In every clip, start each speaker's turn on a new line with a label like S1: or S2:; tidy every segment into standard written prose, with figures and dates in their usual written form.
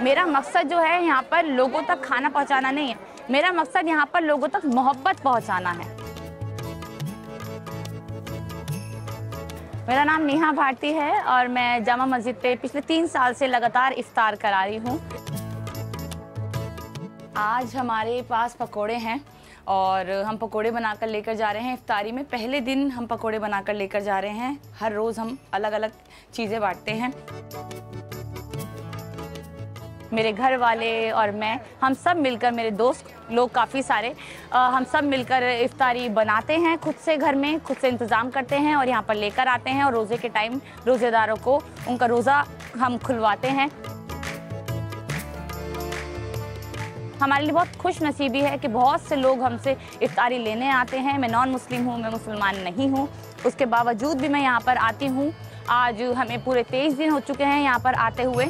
S1: मेरा मकसद जो है यहाँ पर लोगों तक खाना पहुँचाना नहीं है, मेरा मकसद यहाँ पर लोगों तक मोहब्बत पहुँचाना है। मेरा नाम नेहा भारती है और मैं जामा मस्जिद पे पिछले 3 साल से लगातार इफ्तार करा रही हूँ। आज हमारे पास पकोड़े हैं और हम पकोड़े बनाकर लेकर जा रहे हैं इफ्तारी में। पहले दिन हम पकोड़े बनाकर लेकर जा रहे हैं। हर रोज़ हम अलग अलग चीज़ें बांटते हैं। मेरे घर वाले और मैं, हम सब मिलकर, मेरे दोस्त लोग काफ़ी सारे, हम सब मिलकर इफ्तारी बनाते हैं खुद से, घर में खुद से इंतज़ाम करते हैं और यहाँ पर लेकर आते हैं और रोज़े के टाइम रोज़ेदारों को उनका रोज़ा हम खुलवाते हैं। हमारे लिए बहुत खुश नसीबी है कि बहुत से लोग हमसे इफ्तारी लेने आते हैं। मैं नॉन मुस्लिम हूँ, मैं मुसलमान नहीं हूँ, उसके बावजूद भी मैं यहाँ पर आती हूँ। आज हमें पूरे 23 दिन हो चुके हैं यहाँ पर आते हुए।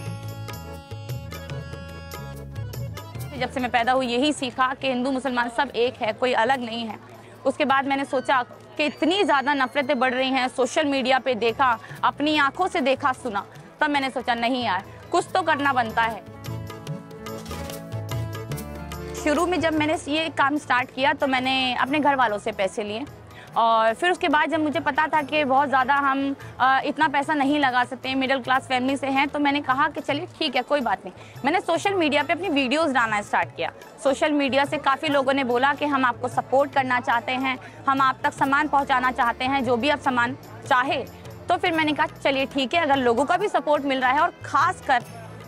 S1: जब से मैं पैदा हुई यही सीखा कि हिंदू मुसलमान सब एक है, कोई अलग नहीं है। उसके बाद मैंने सोचा कि इतनी ज़्यादा नफरतें बढ़ रही हैं, सोशल मीडिया पे देखा, अपनी आंखों से देखा सुना, तब मैंने सोचा नहीं यार, कुछ तो करना बनता है। शुरू में जब मैंने ये काम स्टार्ट किया तो मैंने अपने घर वालों से पैसे लिए और फिर उसके बाद जब मुझे पता था कि बहुत ज़्यादा हम इतना पैसा नहीं लगा सकते, मिडिल क्लास फैमिली से हैं, तो मैंने कहा कि चलिए ठीक है, कोई बात नहीं। मैंने सोशल मीडिया पे अपनी वीडियोस डालना स्टार्ट किया। सोशल मीडिया से काफ़ी लोगों ने बोला कि हम आपको सपोर्ट करना चाहते हैं, हम आप तक सामान पहुँचाना चाहते हैं, जो भी आप सामान चाहे। तो फिर मैंने कहा चलिए ठीक है, अगर लोगों का भी सपोर्ट मिल रहा है और ख़ास कर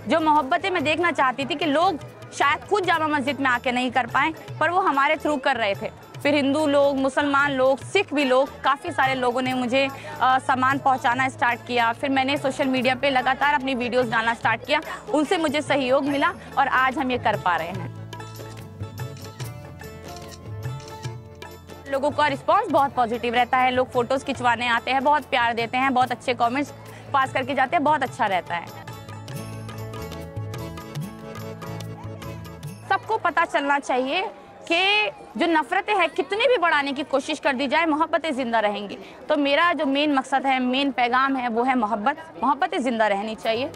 S1: जो मोहब्बतें मैं देखना चाहती थी कि लोग शायद खुद जामा मस्जिद में आके नहीं कर पाएँ, पर वो हमारे थ्रू कर रहे थे। फिर हिंदू लोग, मुसलमान लोग, सिख भी लोग, काफ़ी सारे लोगों ने मुझे सामान पहुंचाना स्टार्ट किया। फिर मैंने सोशल मीडिया पे लगातार अपनी वीडियोस डालना स्टार्ट किया, उनसे मुझे सहयोग मिला और आज हम ये कर पा रहे हैं। लोगों का रिस्पांस बहुत पॉजिटिव रहता है, लोग फ़ोटोज़ खिंचवाने आते हैं, बहुत प्यार देते हैं, बहुत अच्छे कमेंट्स पास करके जाते हैं, बहुत अच्छा रहता है। सबको पता चलना चाहिए कि जो नफ़रतें हैं कितनी भी बढ़ाने की कोशिश कर दी जाए, मोहब्बतें ज़िंदा रहेंगी। तो मेरा जो मेन मकसद है, मेन पैगाम है, वो है मोहब्बतें ज़िंदा रहनी चाहिए।